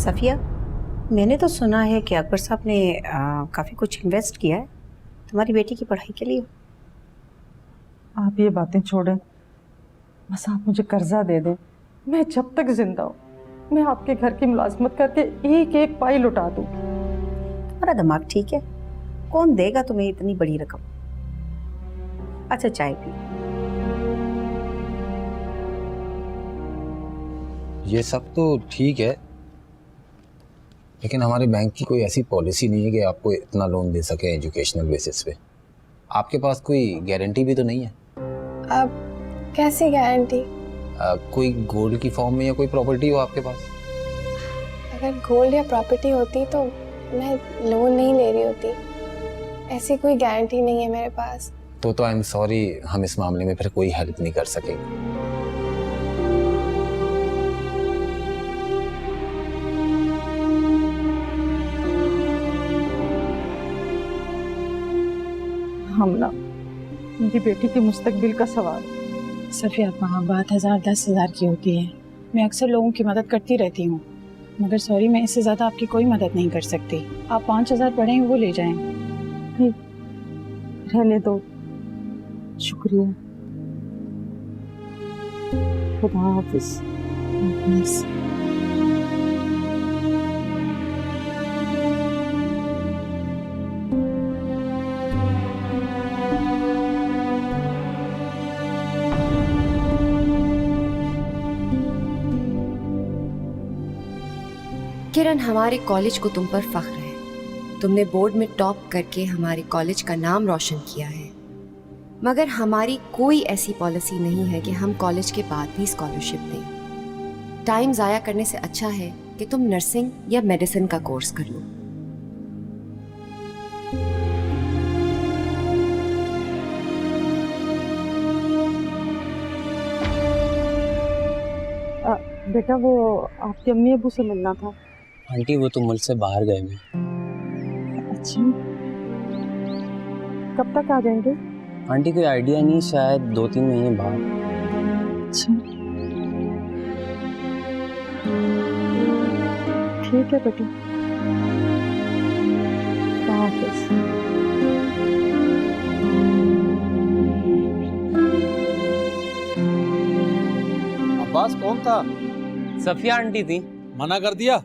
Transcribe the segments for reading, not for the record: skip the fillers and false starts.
सफिया, मैंने तो सुना है कि अकबर साहब ने काफ़ी कुछ इन्वेस्ट किया है तुम्हारी बेटी की पढ़ाई के लिए। आप ये बातें छोड़ें, बस आप मुझे कर्जा दे दें। मैं जब तक जिंदा हूँ मैं आपके घर की मुलाजमत करके एक एक पाई लुटा दूँ। तुम्हारा दिमाग ठीक है? कौन देगा तुम्हें इतनी बड़ी रकम? अच्छा चाय पी। ये सब तो ठीक है, लेकिन हमारे बैंक की कोई ऐसी पॉलिसी नहीं है कि आपको इतना लोन दे सके एजुकेशनल बेसिस पे। आपके पास कोई गारंटी भी तो नहीं है। अब कैसी गारंटी? कोई गोल्ड की फॉर्म में या कोई प्रॉपर्टी हो आपके पास? अगर गोल्ड या प्रॉपर्टी होती तो मैं लोन नहीं ले रही होती। ऐसी कोई गारंटी नहीं है मेरे पास। तो आई एम सॉरी, हम इस मामले में फिर कोई हेल्प नहीं कर सकेंगे। हमला, मेरी बेटी के मुस्तकबिल का सवाल। सफिया, वहाँ बात 1000 10,000 की होती है। मैं अक्सर लोगों की मदद करती रहती हूँ, मगर सॉरी, मैं इससे ज़्यादा आपकी कोई मदद नहीं कर सकती। आप 5000 पढ़ें वो ले जाएं। नहीं, रहने दो, शुक्रिया, खुदा हाफिज। किरण, हमारे कॉलेज को तुम पर फख्र है। तुमने बोर्ड में टॉप करके हमारे कॉलेज का नाम रोशन किया है, मगर हमारी कोई ऐसी पॉलिसी नहीं है कि हम कॉलेज के बाद भी स्कॉलरशिप दें। टाइम ज़ाया करने से अच्छा है कि तुम नर्सिंग या मेडिसिन का कोर्स कर लो। बेटा, वो आपके अम्मी अबू से मिलना था। आंटी, वो तो मुल्क से बाहर गए हैं। अच्छा, कब तक आ जाएंगे? आंटी, कोई आइडिया नहीं, शायद 2-3 महीने बाद। अच्छा, ठीक है बेटा, हाफिज। अब्बास कौन था? सफिया आंटी थी। मना कर दिया?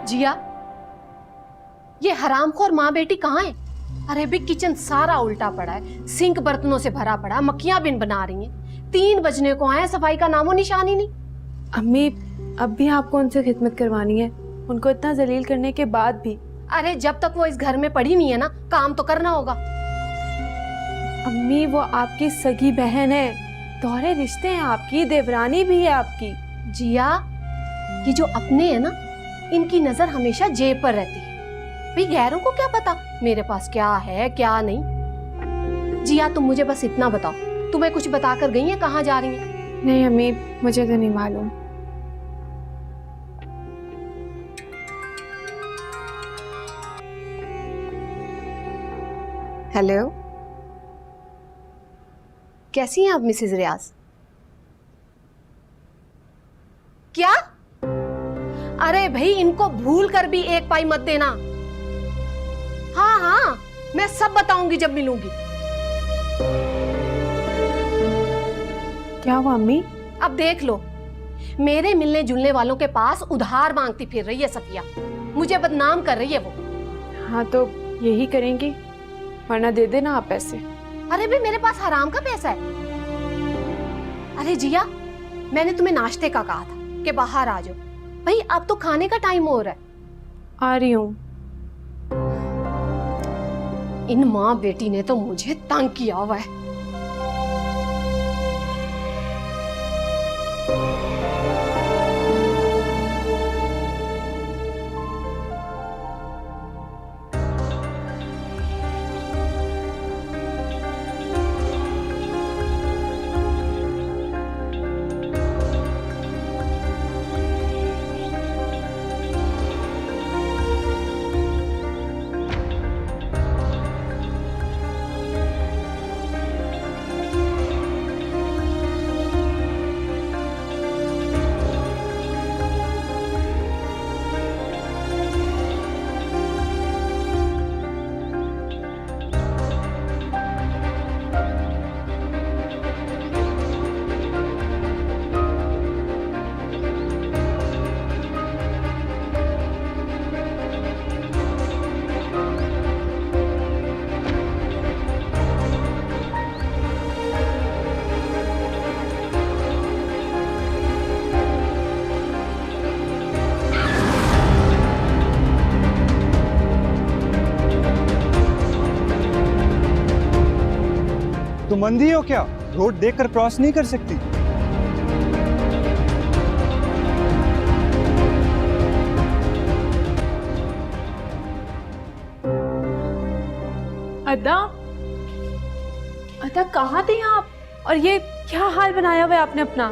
जिया, ये हरामखोर माँ बेटी कहाँ है? अरेबिक किचन सारा उल्टा पड़ा है, सिंक बर्तनों से भरा पड़ा, मक्खियां बिन बना रही हैं। 3 बजने को आए, सफाई का नामो निशान ही नहीं। अम्मी, अब भी आपको उनसे खिदमत करवानी है, उनको इतना जलील करने के बाद भी? अरे जब तक वो इस घर में पड़ी नहीं है ना, काम तो करना होगा। अम्मी, वो आपकी सगी बहन है, दोहरे रिश्ते हैं आपकी, देवरानी भी है आपकी। जिया, ये जो अपने है ना, इनकी नजर हमेशा जेब पर रहती है। भाई गैरों को क्या पता मेरे पास क्या है क्या नहीं। जिया, तुम मुझे बस इतना बताओ, तुम्हें कुछ बताकर गई है कहाँ जा रही है? नहीं अम्मी, मुझे तो नहीं मालूम। हेलो, कैसी हैं आप मिसेज रियाज? क्या? अरे भाई, इनको भूल कर भी एक पाई मत देना। हाँ हाँ, मैं सब बताऊंगी जब मिलूंगी। क्या हुआ अम्मी? अब देख लो, मेरे मिलने जुलने वालों के पास उधार मांगती फिर रही है सफिया, मुझे बदनाम कर रही है वो। हाँ तो यही करेंगी, वरना दे देना आप पैसे। अरे भाई मेरे पास हराम का पैसा है। अरे जिया, मैंने तुम्हें नाश्ते का कहा था कि बाहर आ जाओ। भाई अब तो खाने का टाइम हो रहा है। आ रही हूँ। इन माँ बेटी ने तो मुझे तंग किया हुआ है। तुम अंधी हो क्या? रोड देखकर क्रॉस नहीं कर सकती? अदा, अदा कहाँ थी आप? और ये क्या हाल बनाया हुआ है आपने अपना?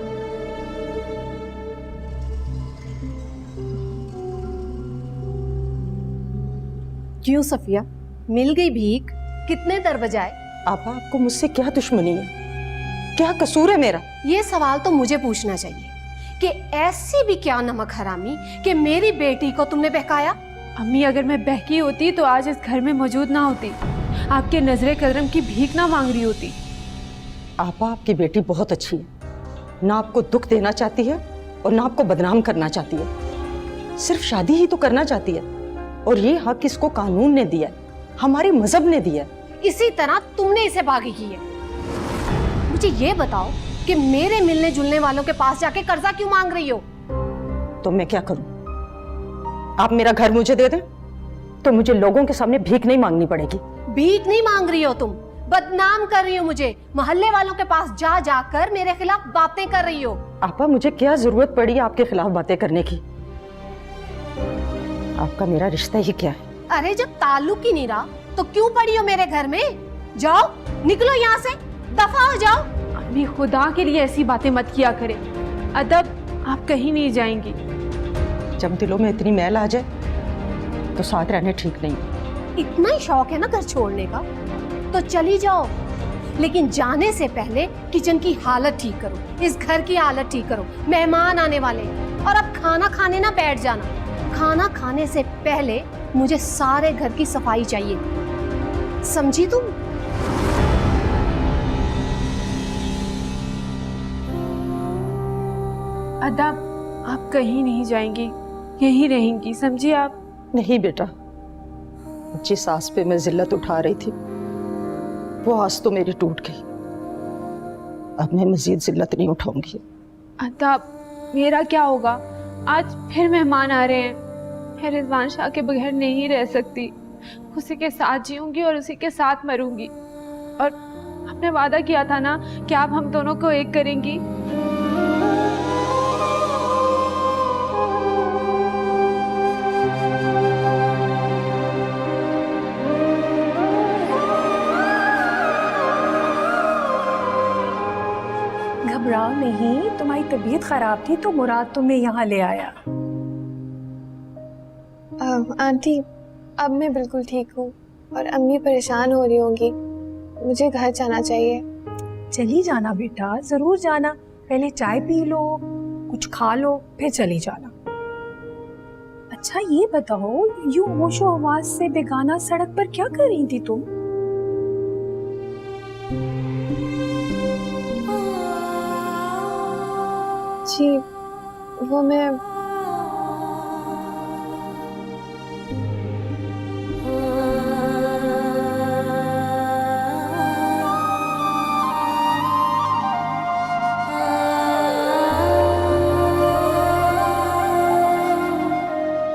क्यों सफिया, मिल गई भीख? कितने दर बजाए? आपा, आपको मुझसे क्या दुश्मनी है? क्या कसूर है मेरा? ये सवाल तो मुझे पूछना चाहिए कि ऐसी भी क्या नमक हरामी कि मेरी बेटी को तुमने बहकाया? अम्मी, अगर मैं बहकी होती तो आज इस घर में मौजूद ना होती, आपके नजरे कदरम की भीख ना मांग रही होती। आपा, आपकी बेटी बहुत अच्छी है, ना आपको दुख देना चाहती है और ना आपको बदनाम करना चाहती है। सिर्फ शादी ही तो करना चाहती है, और ये हक इसको कानून ने दिया है, हमारे मजहब ने दिया है। इसी तरह तुमने इसे बागी की है। मुझे ये बताओ कि मेरे मिलने जुलने वालों के पास जाके कर्जा क्यों मांग रही हो? तो मैं क्या करूं? आप मेरा घर मुझे दे दें तो मुझे लोगों के सामने भीख नहीं मांगनी पड़ेगी। भीख नहीं मांग रही हो तुम, बदनाम कर रही हो मुझे। मोहल्ले वालों के पास जा जाकर मेरे खिलाफ बातें कर रही हो। आपा, मुझे क्या जरूरत पड़ी आपके खिलाफ बातें करने की? आपका मेरा रिश्ता ही क्या है? अरे जब ताल्लुक ही नहीं रहा तो क्यों पड़ी हो मेरे घर में? जाओ, निकलो यहाँ से, दफा हो जाओ। अम्मी, खुदा के लिए ऐसी बातें मत किया करें। अदब, आप कहीं नहीं जाएंगी। जब दिलों में इतनी मैल आ जाए तो साथ रहने ठीक नहीं। इतना ही शौक है ना घर छोड़ने का, तो चली जाओ, लेकिन जाने से पहले किचन की हालत ठीक करो, इस घर की हालत ठीक करो। मेहमान आने वाले हैं। और अब खाना खाने ना बैठ जाना। खाना खाने से पहले मुझे सारे घर की सफाई चाहिए, समझी तुम? अदब, आप कहीं नहीं जाएंगी, यहीं रहेंगी, समझिए आप? नहीं बेटा, जिस आस पे मैं जिल्लत उठा रही थी वो आस तो मेरी टूट गई। अब मैं मजीद जिल्लत नहीं उठाऊंगी। अदब, मेरा क्या होगा? आज फिर मेहमान आ रहे हैं। मैं रिजवान शाह के बगैर नहीं रह सकती। उसी के साथ जीऊंगी और उसी के साथ मरूंगी। और आपने वादा किया था ना कि आप हम दोनों को एक करेंगी। घबराओ नहीं, तुम्हारी तबीयत खराब थी तो मुराद तुम्हें यहाँ ले आया। आंटी, अब मैं बिल्कुल ठीक हूँ और अम्मी परेशान हो रही होंगी। मुझे घर जाना चाहिए। चली जाना बेटा, जरूर जाना। पहले चाय पी लो, कुछ खा लो, फिर चली जाना। अच्छा ये बताओ, यूं होशो हवास से बेगाना सड़क पर क्या कर रही थी तुम? जी, वो मैं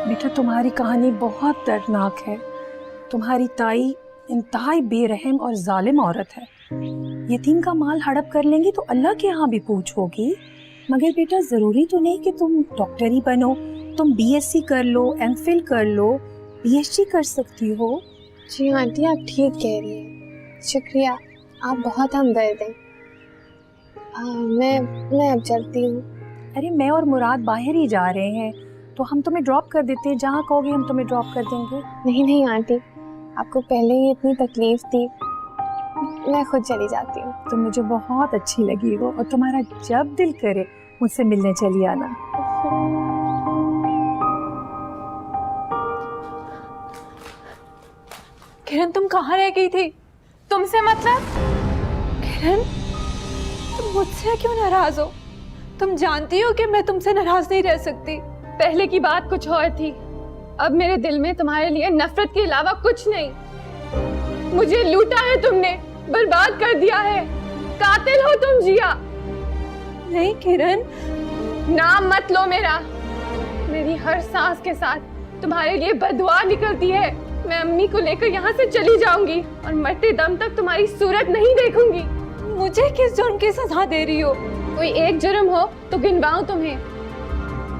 बेटा तुम्हारी कहानी बहुत दर्दनाक है। तुम्हारी ताई इंतहाई बेरहम और जालिम औरत है। यतीम का माल हड़प कर लेंगी तो अल्लाह के यहाँ भी पूछ होगी। मगर बेटा जरूरी तो नहीं कि तुम डॉक्टर ही बनो। तुम बीएससी कर लो, एमफिल कर लो, पीएचडी कर सकती हो। जी आंटी, आप ठीक कह रही हैं। शुक्रिया, आप बहुत हमदर्द हैं। मैं अब चलती हूँ। अरे मैं और मुराद बाहर ही जा रहे हैं, तो हम तुम्हें ड्रॉप कर देते हैं। जहाँ कहोगे हम तुम्हें ड्रॉप कर देंगे। नहीं आंटी, आपको पहले ही इतनी तकलीफ थी, मैं खुद चली जाती हूँ। तुम मुझे बहुत अच्छी लगी हो और तुम्हारा जब दिल करे मुझसे मिलने चली आना। किरण, तुम कहाँ रह गई थी? तुमसे मतलब? किरण, तुम मुझसे क्यों नाराज हो? तुम जानती हो कि मैं तुमसे नाराज नहीं रह सकती। पहले की बात कुछ और थी, अब मेरे दिल में तुम्हारे लिए नफरत के अलावा कुछ नहीं। मुझे लूटा है तुमने, बर्बाद कर दिया है। कातिल हो तुम जिया। नहीं किरण, नाम मत लो मेरा। मेरी हर सांस के साथ तुम्हारे लिए बददुआ निकलती है। मैं अम्मी को लेकर यहाँ से चली जाऊंगी और मरते दम तक तुम्हारी सूरत नहीं देखूंगी। मुझे किस जुर्म की सजा दे रही हो? कोई एक जुर्म हो तो गिनवाऊं तुम्हें,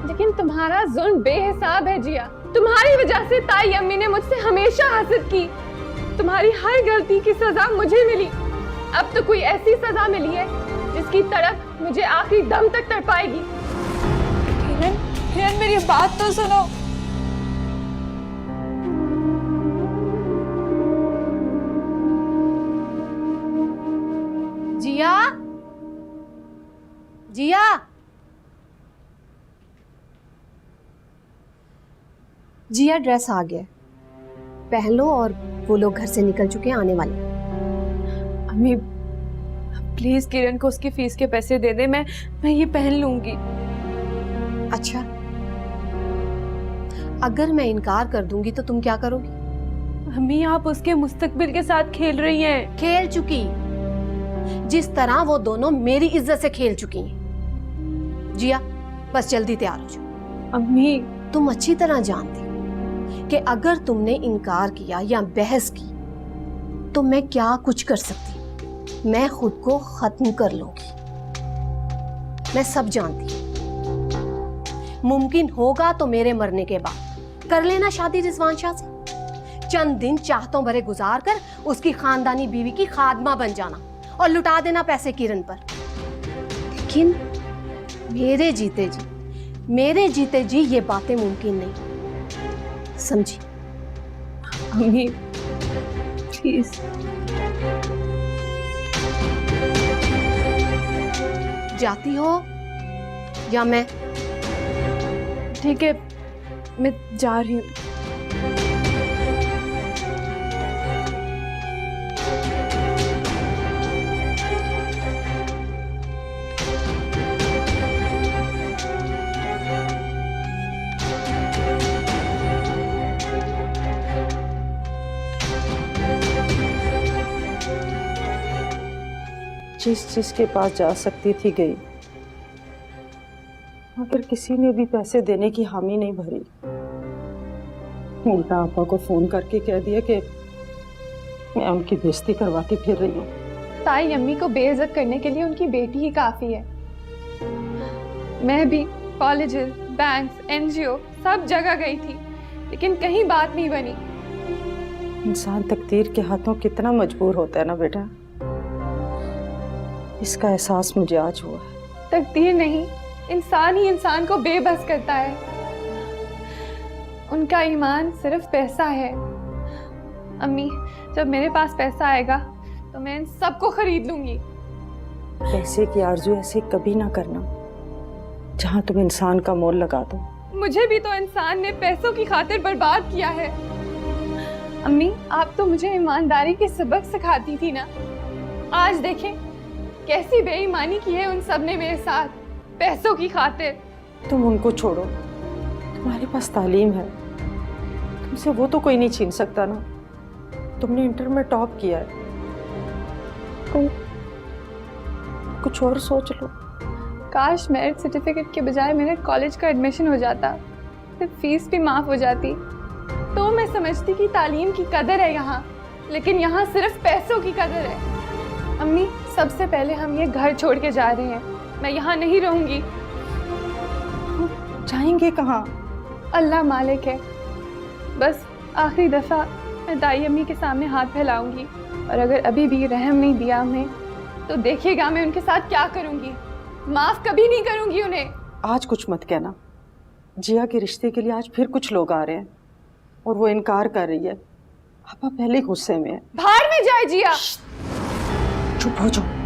लेकिन तुम्हारा जुल्म बेहिसाब है जिया। तुम्हारी वजह से ताई अम्मी ने मुझसे हमेशा हसद की। तुम्हारी हर गलती की सजा मुझे मिली। अब तो कोई ऐसी सजा मिली है जिसकी तड़प मुझे आखिरी दम तक तड़पाएगी। किरण, मेरी बात तो सुनो। जिया, जिया, जिया ड्रेस आ गया, पहन लो। और वो लोग घर से निकल चुके हैं, आने वाले। अम्मी प्लीज किरण को उसकी फीस के पैसे दे दे, मैं ये पहन लूंगी। अच्छा, अगर मैं इनकार कर दूंगी तो तुम क्या करोगी? अम्मी, आप उसके मुस्तकबिल के साथ खेल रही हैं। खेल चुकी, जिस तरह वो दोनों मेरी इज्जत से खेल चुकी हैं। जिया, बस जल्दी तैयार हो जाओ। अम्मी, तुम अच्छी तरह जानती हो कि अगर तुमने इनकार किया या बहस की तो मैं क्या कुछ कर सकती। मैं खुद को खत्म कर लूंगी। मैं सब जानती हूँ। मुमकिन होगा तो मेरे मरने के बाद कर लेना शादी रिजवान शाह से। चंद दिन चाहतों भरे गुजार कर उसकी खानदानी बीवी की खादमा बन जाना और लुटा देना पैसे किरण पर। लेकिन मेरे जीते जी ये बातें मुमकिन नहीं, समझी? अम्मी प्लीज। जाती हो या मैं? ठीक है, मैं जा रही हूँ। जिसके पास जा सकती थी गई, मगर किसी ने भी पैसे देने की हामी नहीं भरी। उल्टा आपा को फोन करके कह दिया कि मैं उनकी बेइज्जती करवाती फिर रही हूँ। ताई अम्मी को बेइज्जत करने के लिए उनकी बेटी ही काफी है। मैं भी कॉलेजेस, बैंक्स, एनजीओ सब जगह गई थी, लेकिन कहीं बात नहीं बनी। इंसान तकदीर के हाथों कितना मजबूर होता है ना बेटा, इसका एहसास मुझे आज हुआ। तकदीर नहीं, इंसान ही इंसान को बेबस करता है। उनका ईमान सिर्फ पैसा है। अम्मी, जब मेरे पास पैसा आएगा तो मैं इन सबको खरीद लूंगी। पैसे की आरज़ू ऐसे कभी ना करना जहां तुम इंसान का मोल लगा दो। मुझे भी तो इंसान ने पैसों की खातिर बर्बाद किया है। अम्मी, आप तो मुझे ईमानदारी के सबक सिखाती थी ना। आज देखें कैसी बेईमानी की है उन सब ने मेरे साथ, पैसों की खातिर। तुम उनको छोड़ो, तुम्हारे पास तालीम है, तुमसे वो तो कोई नहीं छीन सकता ना। तुमने इंटर में टॉप किया है, तुम कुछ और सोच लो। काश मेरिट सर्टिफिकेट के बजाय मेरे कॉलेज का एडमिशन हो जाता, फिर फीस भी माफ़ हो जाती, तो मैं समझती कि तालीम की कदर है यहाँ, लेकिन यहाँ सिर्फ पैसों की कदर है। अम्मी, सबसे पहले हम ये घर छोड़ के जा रहे हैं, मैं यहाँ नहीं रहूँगी। जाएंगे कहाँ? अल्लाह मालिक है, बस आखिरी दफ़ा मैं दाई अम्मी के सामने हाथ फैलाऊंगी, और अगर अभी भी रहम नहीं दिया हमें, तो देखिएगा मैं उनके साथ क्या करूँगी। माफ़ कभी नहीं करूँगी उन्हें। आज कुछ मत कहना, जिया के रिश्ते के लिए आज फिर कुछ लोग आ रहे हैं और वो इनकार कर रही है। आपा पहले ही गुस्से में है। बाहर में जाए जिया। चुप हो जाओ।